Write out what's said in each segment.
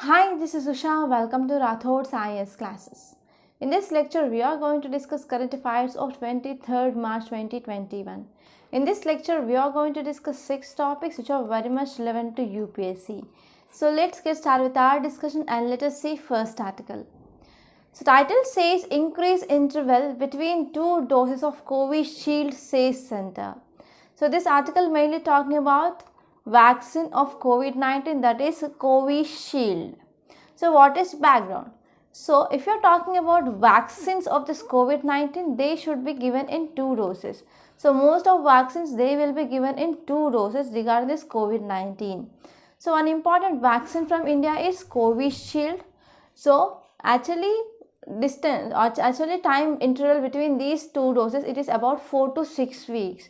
Hi, this is Usha. Welcome to Rathod's IAS classes. In this lecture, we are going to discuss current affairs of 23rd March 2021. In this lecture, we are going to discuss 6 topics which are very much relevant to UPSC. So let's get started with our discussion and let us see first article. So title says increase interval between 2 doses of Covishield says center. So this article mainly talking about vaccine of COVID-19, that is Covishield. So what is background? So if you are talking about vaccines of this COVID-19, they should be given in 2 doses. So most of vaccines they will be given in 2 doses regarding this COVID-19. So one important vaccine from India is Covishield. So actually time interval between these 2 doses, it is about 4 to 6 weeks.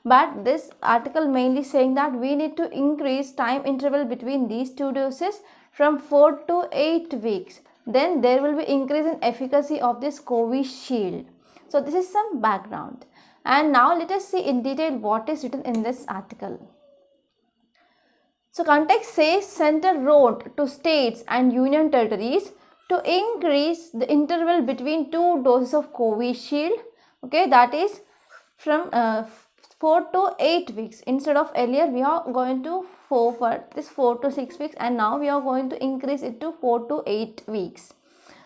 But this article mainly saying that we need to increase time interval between these 2 doses from 4 to 8 weeks. Then there will be increase in efficacy of this Covishield. So this is some background. And now let us see in detail what is written in this article. So context says center wrote to states and union territories to increase the interval between 2 doses of Covishield. Okay, that is from 4 to 8 weeks. Instead of earlier we are going to 4 to 6 weeks, and now we are going to increase it to 4 to 8 weeks.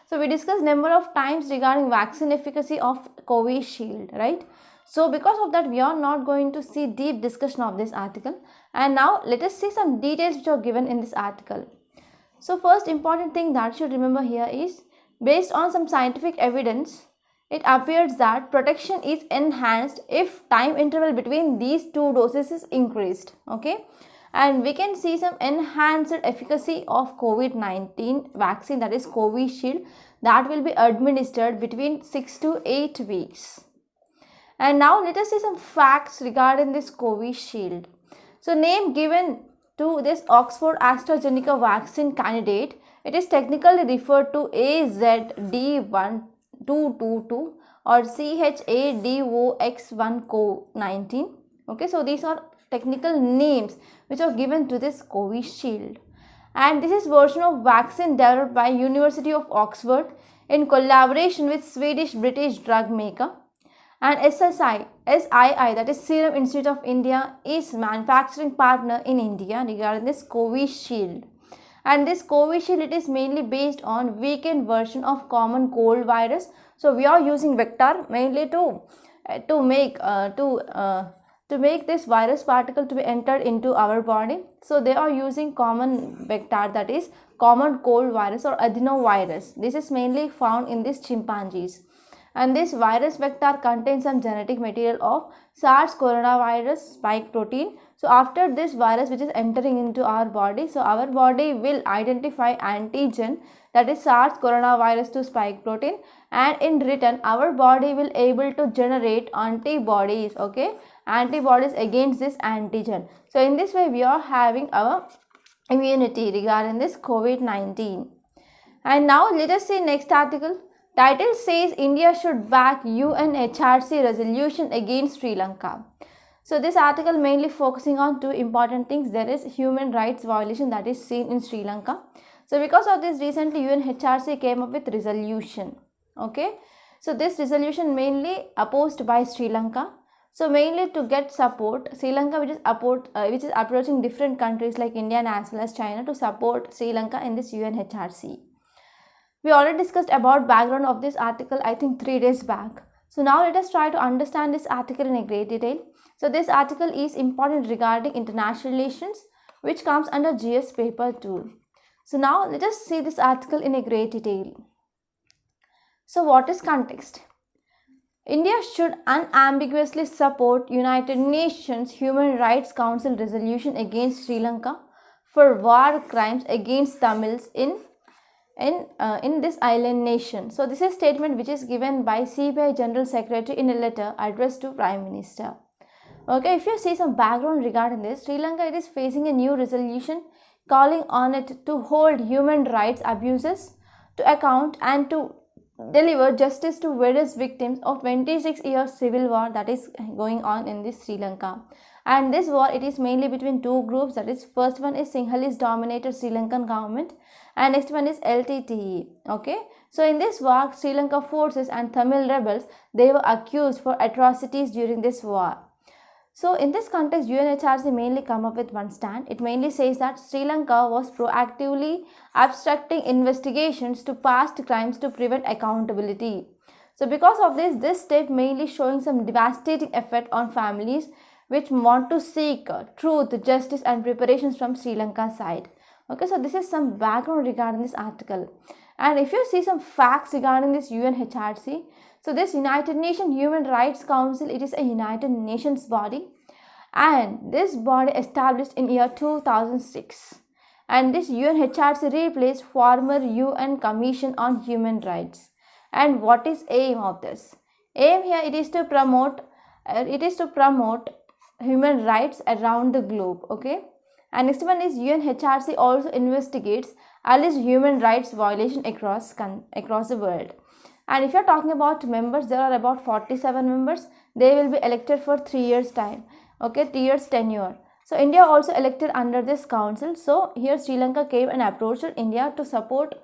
So we discussed number of times regarding vaccine efficacy of Covishield, right? So because of that we are not going to see deep discussion of this article, and now let us see some details which are given in this article. So first important thing that you should remember here is, based on some scientific evidence, it appears that protection is enhanced if time interval between these 2 doses is increased. Okay, and we can see some enhanced efficacy of COVID-19 vaccine, that is Covishield, that will be administered between 6 to 8 weeks. And now let us see some facts regarding this Covishield. So name given to this Oxford AstraZeneca vaccine candidate, it is technically referred to AZD1222 or CHADOX1CO19. Okay, so these are technical names which are given to this Covishield. And this is version of vaccine developed by University of Oxford in collaboration with Swedish British drug maker. And SSI, that is Serum Institute of India, is manufacturing partner in India regarding this Covishield. And this Covishield, it is mainly based on weakened version of common cold virus. So we are using vector mainly to make this virus particle to be entered into our body. So they are using common vector, that is common cold virus or adenovirus. This is mainly found in these chimpanzees. And this virus vector contains some genetic material of SARS coronavirus spike protein. So after this virus which is entering into our body, so our body will identify antigen, that is SARS coronavirus to spike protein, and in return our body will able to generate antibodies, okay, antibodies against this antigen. So in this way we are having our immunity regarding this COVID-19. And now let us see next article. Title says India should back UNHRC resolution against Sri Lanka. So this article mainly focusing on 2 important things. There is human rights violation that is seen in Sri Lanka. So because of this, recently UNHRC came up with resolution. Okay, so this resolution mainly opposed by Sri Lanka. So mainly to get support, Sri Lanka which is approaching different countries like India and as well as China to support Sri Lanka in this UNHRC. We already discussed about background of this article, I think 3 days back. So now let us try to understand this article in a great detail. So this article is important regarding international relations, which comes under GS paper 2. So now let us see this article in a great detail. So what is context? India should unambiguously support United Nations Human Rights Council resolution against Sri Lanka for war crimes against Tamils in this island nation. So this is statement which is given by CBI General Secretary in a letter addressed to Prime Minister. Okay, if you see some background regarding this, Sri Lanka it is facing a new resolution calling on it to hold human rights abuses to account and to deliver justice to various victims of 26 years civil war that is going on in this Sri Lanka. And this war, it is mainly between two groups. That is, first one is Sinhalese dominated Sri Lankan government, and next one is LTTE. Okay, so in this war, Sri Lanka forces and Tamil rebels, they were accused for atrocities during this war. So in this context, UNHRC mainly come up with one stand. It mainly says that Sri Lanka was proactively obstructing investigations to past crimes to prevent accountability. So because of this state mainly showing some devastating effect on families which want to seek truth, justice and reparations from Sri Lanka side. Okay, so this is some background regarding this article. And if you see some facts regarding this UNHRC, so this United Nations Human Rights Council, it is a United Nations body, and this body established in year 2006. And this UNHRC replaced former UN Commission on Human Rights. And what is aim of this? Aim here, it is to promote human rights around the globe. Okay, and next one is UNHRC also investigates alleged human rights violation across the world. And if you are talking about members, there are about 47 members. They will be elected for 3 years time. Okay, 3 years tenure. So India also elected under this council. So here Sri Lanka came and approached India to support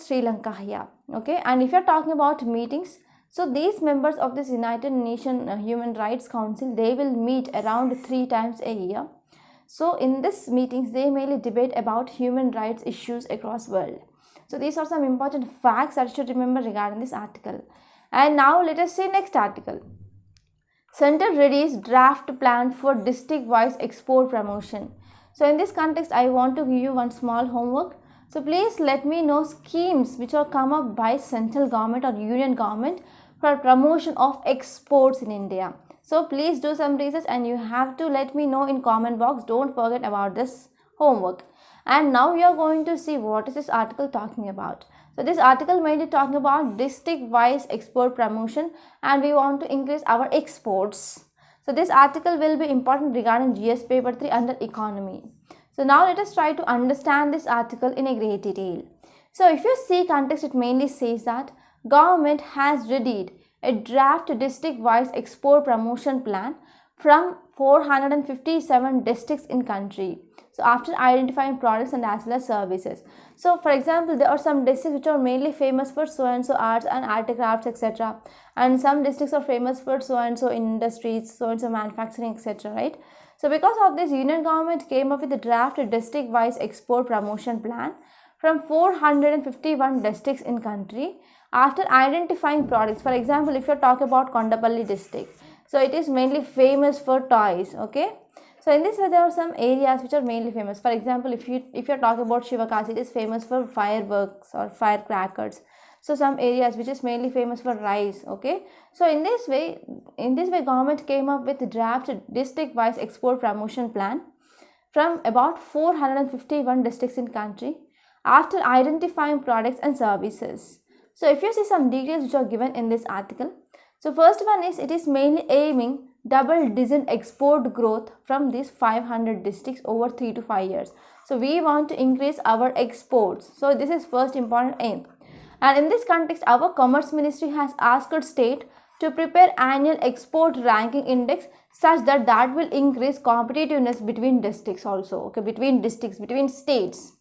Sri Lanka here. Okay, and if you are talking about meetings, so these members of this United Nations Human Rights Council, they will meet around 3 times a year. So in these meetings, they mainly debate about human rights issues across world. So these are some important facts that you should remember regarding this article. And now let us see next article. Center readies draft plan for district-wise export promotion. So in this context, I want to give you one small homework. So please let me know schemes which are come up by central government or union government for promotion of exports in India. So please do some research and you have to let me know in comment box. Don't forget about this homework. And now we are going to see what is this article talking about. So this article mainly talking about district-wise export promotion, and we want to increase our exports. So this article will be important regarding GS paper 3 under economy. So now let us try to understand this article in a great detail. So if you see context, it mainly says that government has readied a draft district-wise export promotion plan from 457 districts in country. So after identifying products and as well as services. So for example, there are some districts which are mainly famous for so and so arts and articrafts, etc. And some districts are famous for so and so industries, so and so manufacturing, etc. Right? So because of this, union government came up with the draft district-wise export promotion plan from 451 districts in country after identifying products. For example, if you talk about Kondapalli district, so it is mainly famous for toys. Okay, so in this way there are some areas which are mainly famous. For example, if you're talking about Shivakasi, it is famous for fireworks or firecrackers. So some areas which is mainly famous for rice. Okay, so in this way government came up with draft district wise export promotion plan from about 451 districts in country after identifying products and services. So if you see some details which are given in this article, so first one is, it is mainly aiming double-digit export growth from these 500 districts over 3 to 5 years. So we want to increase our exports. So this is first important aim. And in this context, our Commerce Ministry has asked state to prepare annual export ranking index such that will increase competitiveness between districts also. Okay, between districts, between states.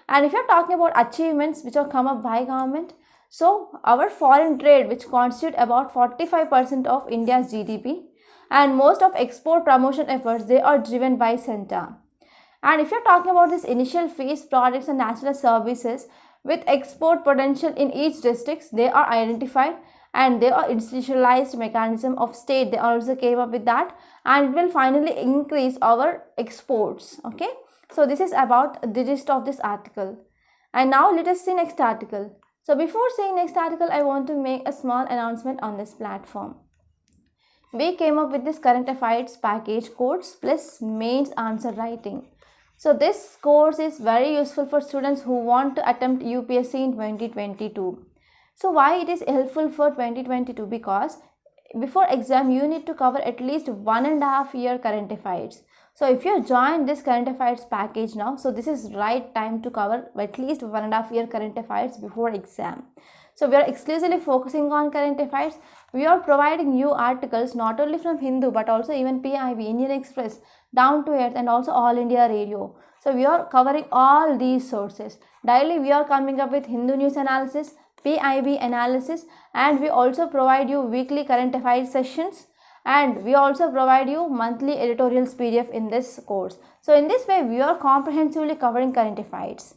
And if you're talking about achievements which are come up by government, so our foreign trade, which constitute about 45% of India's GDP, and most of export promotion efforts, they are driven by center. And if you're talking about this initial phase products and natural services with export potential in each district, they are identified and they are institutionalized mechanism of state. They also came up with that, and it will finally increase our exports. Okay, so this is about the gist of this article. And now let us see next article. So before saying next article, I want to make a small announcement on this platform. We came up with this current affairs package course plus mains answer writing. So this course is very useful for students who want to attempt UPSC in 2022. So why it is helpful for 2022? Because before exam you need to cover at least 1.5 year current affairs. So if you join this current affairs package now, so this is right time to cover at least 1.5 year current affairs before exam. So we are exclusively focusing on current affairs. We are providing you articles not only from Hindu but also even PIB, Indian Express, Down to Earth, and also All India Radio. So we are covering all these sources. Daily we are coming up with Hindu news analysis, PIB analysis, and we also provide you weekly current affairs sessions, and we also provide you monthly editorials PDF in this course. So in this way we are comprehensively covering current affairs.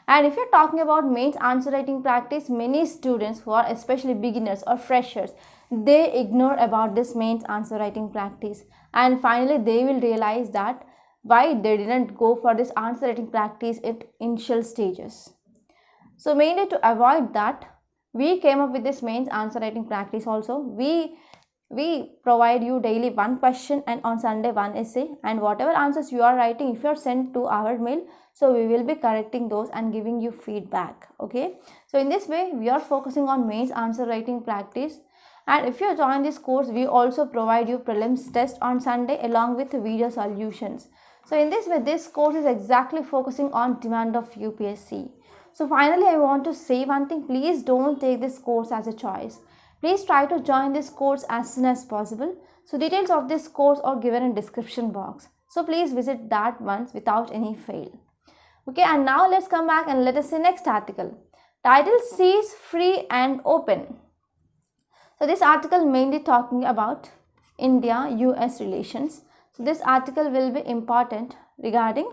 And if you're talking about mains answer writing practice, many students who are especially beginners or freshers, they ignore about this mains answer writing practice, and finally they will realize that why they didn't go for this answer writing practice at initial stages. So mainly to avoid that, we came up with this mains answer writing practice also. We provide you daily one question and on Sunday one essay, and whatever answers you are writing, if you are sent to our mail, so we will be correcting those and giving you feedback. Okay, so in this way we are focusing on mains answer writing practice. And if you join this course, we also provide you prelims test on Sunday along with video solutions. So in this way this course is exactly focusing on demand of UPSC. So finally I want to say one thing, please don't take this course as a choice. Please try to join this course as soon as possible. So details of this course are given in description box. So please visit that once without any fail. Okay, and now let's come back and let us see next article. Title says free and open. So this article mainly talking about India-US relations. So this article will be important regarding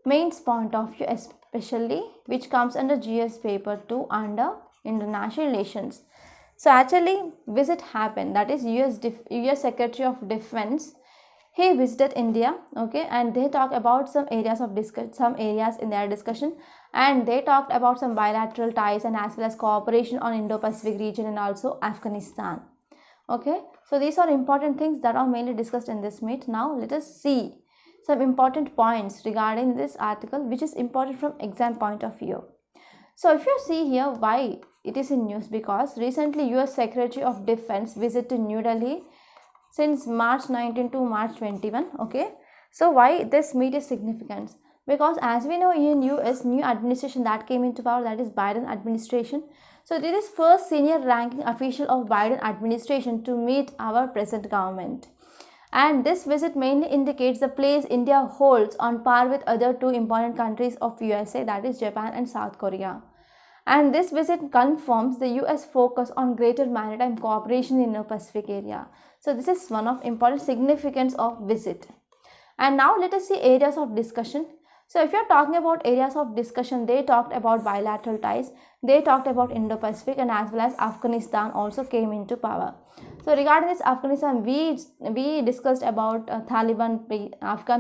mains point of view, especially which comes under GS paper 2 under international relations. So actually visit happened, that is US Secretary of Defense, he visited India, okay, and they talked about some areas of some areas in their discussion, and they talked about some bilateral ties and as well as cooperation on Indo-Pacific region and also Afghanistan. Okay, so these are important things that are mainly discussed in this meet. Now let us see some important points regarding this article which is important from exam point of view. So if you see here why it is in news, because recently US Secretary of Defense visited New Delhi since March 19 to March 21. Okay, so why this meet is significant? Because as we know in US new administration that came into power, that is Biden administration. So this is first senior ranking official of Biden administration to meet our present government. And this visit mainly indicates the place India holds on par with other two important countries of USA, that is Japan and South Korea. And this visit confirms the US focus on greater maritime cooperation in the Pacific area. So this is one of important significance of visit. And now let us see areas of discussion. So if you are talking about areas of discussion, they talked about bilateral ties, they talked about Indo-Pacific, and as well as Afghanistan also came into power. So regarding this Afghanistan, we discussed about Afghan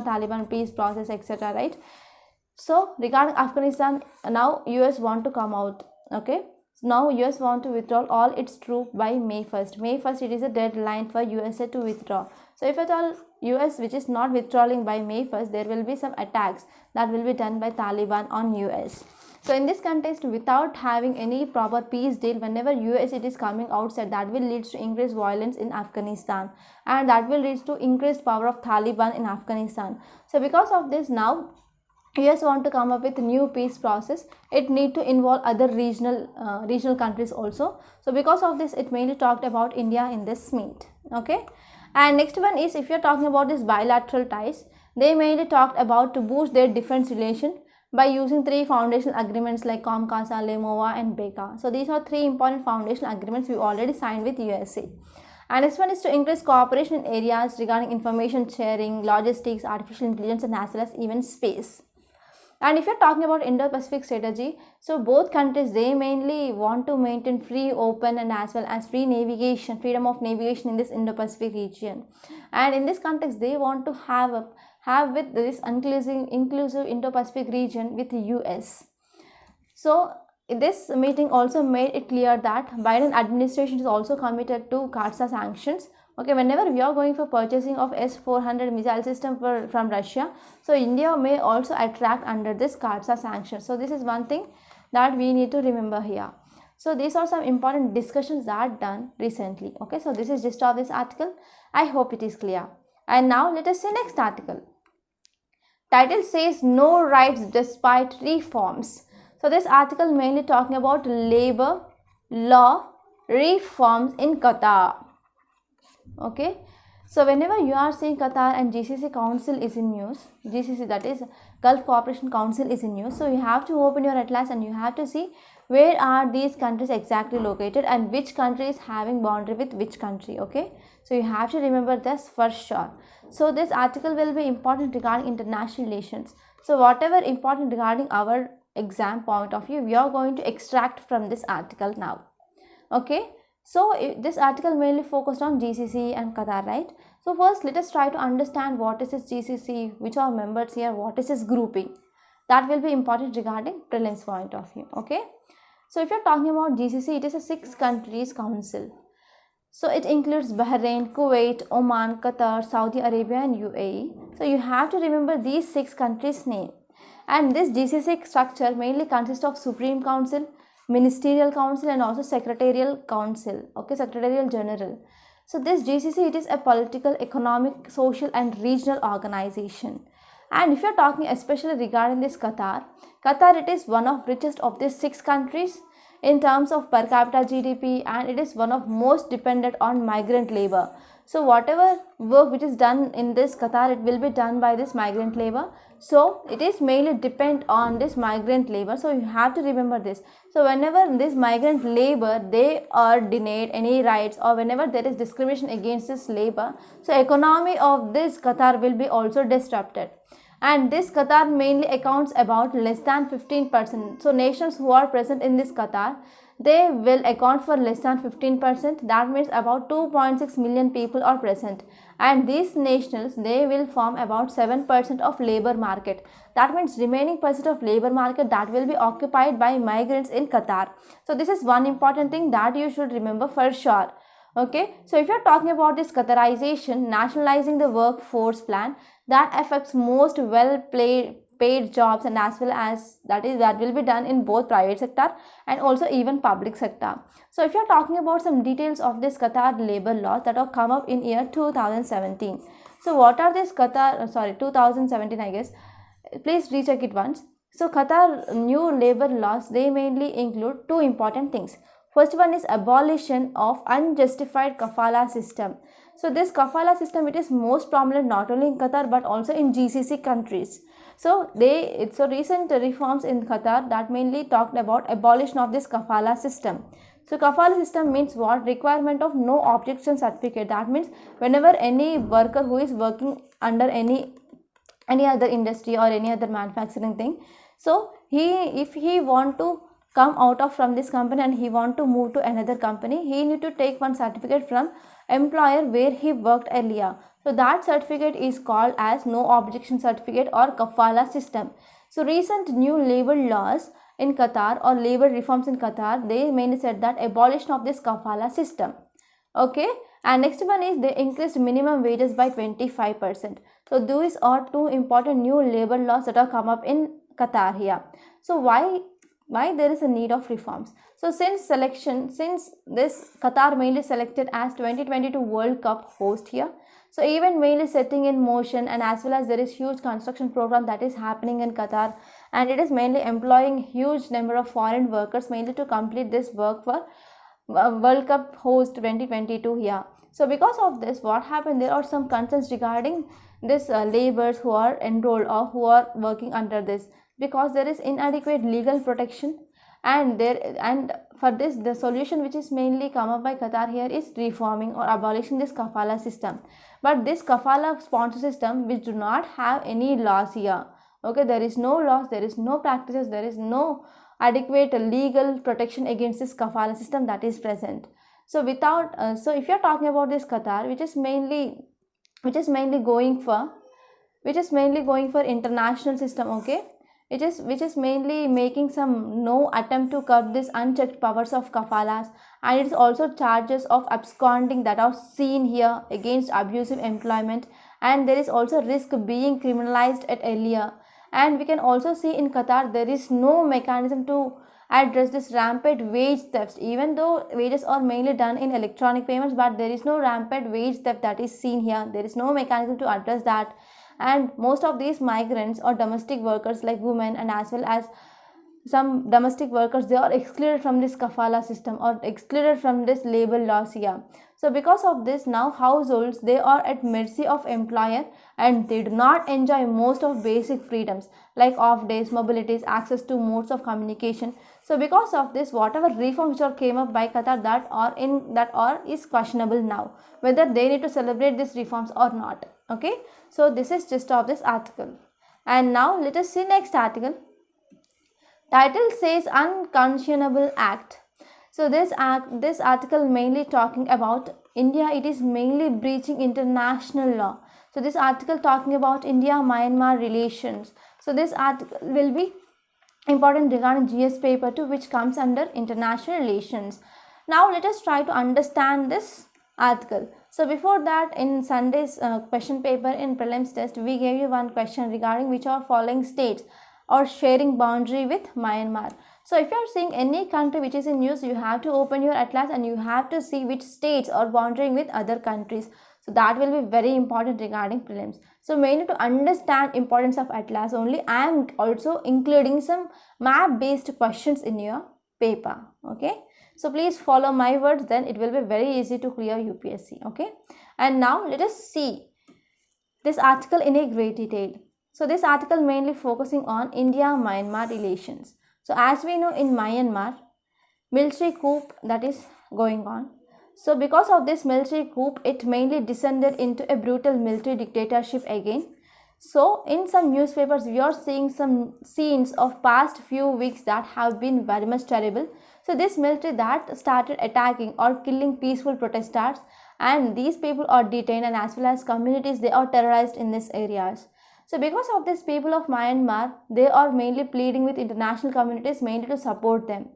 Taliban peace process, etc. Right? So regarding Afghanistan, now US want to come out. Okay, so now US want to withdraw all its troops by May 1st. May 1st it is a deadline for USA to withdraw. So if at all US which is not withdrawing by May 1st, there will be some attacks that will be done by Taliban on US. So in this context, without having any proper peace deal, whenever US it is coming outside, that will lead to increased violence in Afghanistan, and that will lead to increased power of Taliban in Afghanistan. So because of this, now US want to come up with a new peace process. It need to involve other regional countries also. So because of this, it mainly talked about India in this meet. Okay, and next one is, if you're talking about this bilateral ties, they mainly talked about to boost their defense relation by using three foundational agreements like COMCASA, LEMOA and BECA. So these are three important foundational agreements we already signed with USA. And next one is to increase cooperation in areas regarding information sharing, logistics, artificial intelligence, and as well as even space. And if you're talking about Indo-Pacific strategy, so both countries, they mainly want to maintain free, open, and as well as freedom of navigation in this Indo-Pacific region. And in this context, they want to have with this inclusive Indo-Pacific region with the US. So this meeting also made it clear that Biden administration is also committed to CAATSA sanctions. Okay, whenever we are going for purchasing of S-400 missile system from Russia, so India may also attract under this CAATSA sanctions. So this is one thing that we need to remember here. So these are some important discussions that are done recently. Okay, so this is just of this article. I hope it is clear. And now let us see next article. Title says no rights despite reforms. So this article mainly talking about labor law reforms in Qatar. Okay, so whenever you are seeing Qatar and GCC Council is in news, GCC, that is Gulf Cooperation Council, is in news, so you have to open your atlas and you have to see where are these countries exactly located and which country is having boundary with which country. Okay, so you have to remember this for sure. So this article will be important regarding international relations. So whatever important regarding our exam point of view, we are going to extract from this article now. Okay, so this article mainly focused on GCC and Qatar, right? So first let us try to understand what is this GCC, which are members here, what is this grouping. That will be important regarding prelims point of view. Okay, so if you're talking about GCC, it is a 6 countries council. So it includes Bahrain, Kuwait, Oman, Qatar, Saudi Arabia and UAE. So you have to remember these 6 countries' name. And this GCC structure mainly consists of Supreme Council, Ministerial Council and also Secretarial Council. Okay, Secretarial General. So this GCC, it is a political, economic, social and regional organization. And if you are talking especially regarding this Qatar, it is one of richest of these 6 countries in terms of per capita GDP, and it is one of most dependent on migrant labor. So whatever work which is done in this Qatar, it will be done by this migrant labor. So it is mainly depend on this migrant labor. So you have to remember this. So whenever this migrant labor, they are denied any rights, or whenever there is discrimination against this labor, so economy of this Qatar will be also disrupted. And this Qatar mainly accounts about less than 15%. So nations who are present in this Qatar, they will account for less than 15%. That means about 2.6 million people are present. And these nationals, they will form about 7% of labor market. That means remaining percent of labor market, that will be occupied by migrants in Qatar. So this is one important thing that you should remember for sure. Okay, so if you're talking about this Qatarization, nationalizing the workforce plan, that affects most paid jobs, and as well as that will be done in both private sector and also even public sector. So if you're talking about some details of this Qatar labor laws that have come up in year 2017. So what are this 2017 I guess, please recheck it once. So Qatar new labor laws, they mainly include 2 important things. First one is abolition of unjustified kafala system. So this kafala system, it is most prominent not only in Qatar but also in GCC countries. So recent reforms in Qatar that mainly talked about abolition of this kafala system. So kafala system means what? Requirement of no objection certificate. That means whenever any worker who is working under any other industry or any other manufacturing thing, so if he want to come out of from this company and he want to move to another company, he need to take one certificate from employer where he worked earlier. So that certificate is called as no objection certificate or kafala system. So recent new labor laws in Qatar or labor reforms in Qatar, they mainly said that abolition of this kafala system. Okay, and next one is they increased minimum wages by 25%. So these are 2 important new labor laws that have come up in Qatar here. So why there is a need of reforms? So since this Qatar mainly selected as 2022 World Cup host here, so even mainly setting in motion, and as well as there is huge construction program that is happening in Qatar, and it is mainly employing huge number of foreign workers mainly to complete this work for World Cup host 2022 here. So because of this, what happened, there are some concerns regarding this laborers who are enrolled or who are working under this, because there is inadequate legal protection, and for this the solution which is mainly come up by Qatar here is reforming or abolishing this kafala system. But this kafala sponsor system which do not have any laws here. Okay, there is no laws, there is no practices, there is no adequate legal protection against this kafala system that is present. So without so if you are talking about this Qatar, which is mainly going for international system, okay, which is mainly making some no attempt to curb this unchecked powers of kafalas, and it is also charges of absconding that are seen here against abusive employment, and there is also risk being criminalized at earlier. And we can also see in Qatar there is no mechanism to address this rampant wage theft, even though wages are mainly done in electronic payments, but there is no rampant wage theft that is seen here. There is no mechanism to address that. And most of these migrants or domestic workers like women and as well as some domestic workers, they are excluded from this kafala system or excluded from this labor laws here. So because of this, now households, they are at mercy of employer and they do not enjoy most of basic freedoms like off days, mobilities, access to modes of communication. So because of this, whatever reforms which are came up by Qatar, that are is questionable now, whether they need to celebrate these reforms or not. Okay, so this is gist of this article. And now let us see next article. Title says Unconscionable Act. So this article mainly talking about India. It is mainly breaching international law. So this article talking about India-Myanmar relations. So this article will be important regarding GS paper 2, which comes under international relations. Now let us try to understand this article. So before that, in Sunday's question paper in prelims test, we gave you one question regarding which are following states or sharing boundary with Myanmar. So if you are seeing any country which is in news, you have to open your atlas and you have to see which states are boundarying with other countries. So that will be very important regarding prelims. So mainly to understand importance of atlas only, I am also including some map based questions in your paper. Okay, so please follow my words, then it will be very easy to clear UPSC. Okay, and now let us see this article in a great detail. So this article mainly focusing on India-Myanmar relations. So as we know, in Myanmar, military coup that is going on. So because of this military coup, it mainly descended into a brutal military dictatorship again. So in some newspapers, we are seeing some scenes of past few weeks that have been very much terrible. So this military that started attacking or killing peaceful protesters, and these people are detained, and as well as communities, they are terrorized in these areas. So because of this, people of Myanmar, they are mainly pleading with international communities mainly to support them.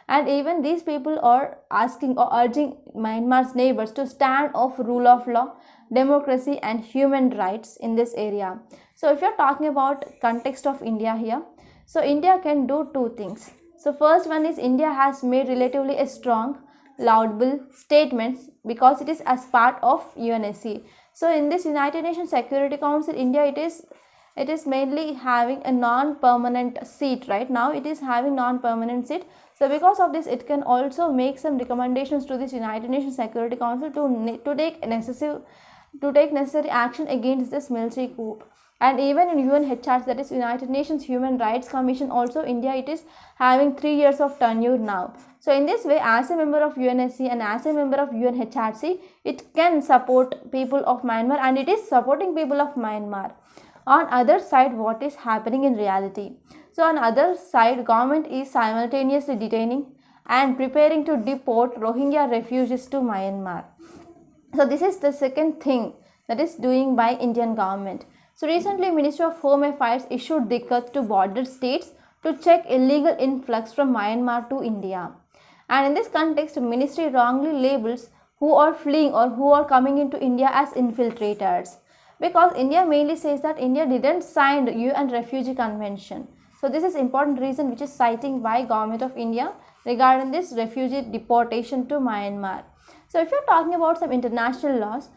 And even these people are asking or urging Myanmar's neighbors to stand off rule of law, democracy and human rights in this area. So if you are talking about context of India here, so India can do two things. So first one is India has made relatively a strong, laudable statements because it is as part of UNSC. So in this United Nations Security Council, India it is mainly having a non-permanent seat right now. It is having non-permanent seat. So because of this, it can also make some recommendations to this United Nations Security Council to take necessary action against this military coup. And even in UNHRC, that is United Nations Human Rights Commission, also India it is having 3 years of tenure now. So in this way, as a member of UNSC and as a member of UNHRC, it can support people of Myanmar, and it is supporting people of Myanmar. On other side, what is happening in reality? So on other side, government is simultaneously detaining and preparing to deport Rohingya refugees to Myanmar. So this is the second thing that is doing by Indian government. So recently, Ministry of Home Affairs issued diktat to border states to check illegal influx from Myanmar to India. And in this context, ministry wrongly labels who are fleeing or who are coming into India as infiltrators, because India mainly says that India didn't sign the UN Refugee Convention. So this is important reason which is citing by Government of India regarding this refugee deportation to Myanmar. So if you're talking about some international laws,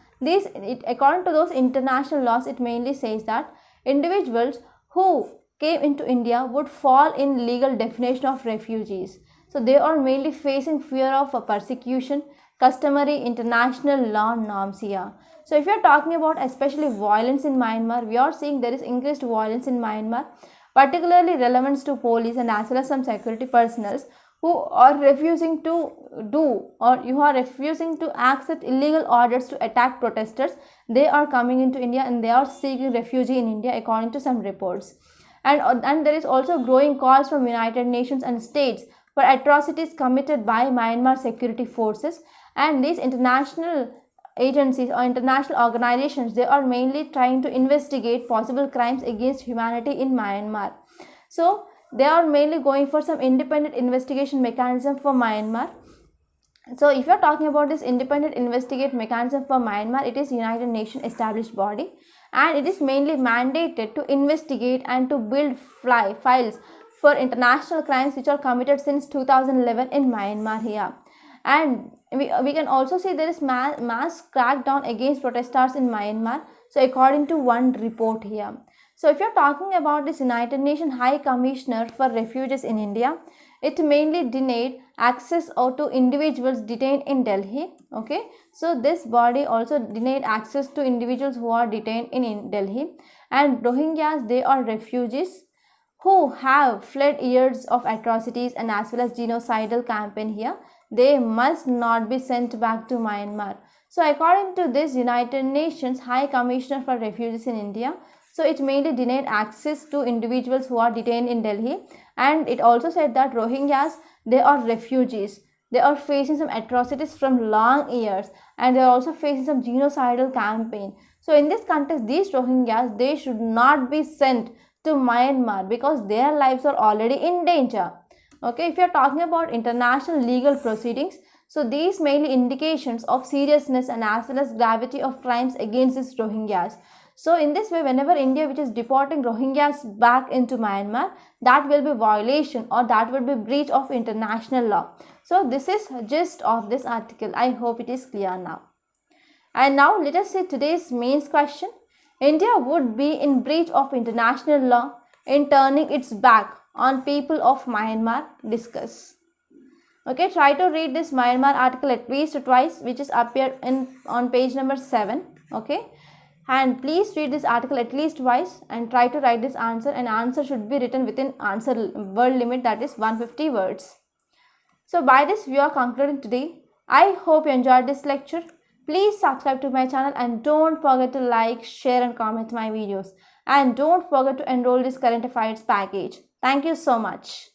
according to those international laws, it mainly says that individuals who came into India would fall in legal definition of refugees. So they are mainly facing fear of persecution, customary international law norms here. So if you are talking about especially violence in Myanmar, we are seeing there is increased violence in Myanmar, particularly relevant to police and as well as some security personnel who are refusing to accept illegal orders to attack protesters. They are coming into India and they are seeking refugee in India according to some reports. And there is also growing calls from United Nations and states for atrocities committed by Myanmar security forces, and these international agencies or international organizations, they are mainly trying to investigate possible crimes against humanity in Myanmar. So they are mainly going for some independent investigation mechanism for Myanmar. So if you are talking about this independent investigate mechanism for Myanmar, it is United Nations established body, and it is mainly mandated to investigate and to build files for international crimes which are committed since 2011 in Myanmar here. And we can also see there is mass crackdown against protesters in Myanmar. So according to one report here. So if you're talking about this United Nations High Commissioner for Refugees in India, it mainly denied access to individuals detained in Delhi. Okay, so this body also denied access to individuals who are detained in Delhi. And Rohingyas, they are refugees who have fled years of atrocities and as well as genocidal campaign here. They must not be sent back to Myanmar. So according to this United Nations High Commissioner for Refugees in India, so it mainly denied access to individuals who are detained in Delhi, and it also said that Rohingyas, they are refugees. They are facing some atrocities from long years, and they are also facing some genocidal campaign. So in this context, these Rohingyas, they should not be sent to Myanmar because their lives are already in danger. Okay, if you are talking about international legal proceedings, so these mainly indications of seriousness and as well as gravity of crimes against these Rohingyas. So in this way, whenever India which is deporting Rohingyas back into Myanmar, that will be violation or that will be breach of international law. So this is gist of this article. I hope it is clear now. And now let us see today's main question. India would be in breach of international law in turning its back on people of Myanmar. Discuss. Okay, try to read this Myanmar article at least twice, which is appeared on page number 7. Okay, and please read this article at least twice and try to write this answer, and answer should be written within answer word limit, that is 150 words. So by this we are concluding today. I hope you enjoyed this lecture. Please subscribe to my channel and don't forget to like, share and comment my videos. And don't forget to enroll this current affairs package. Thank you so much.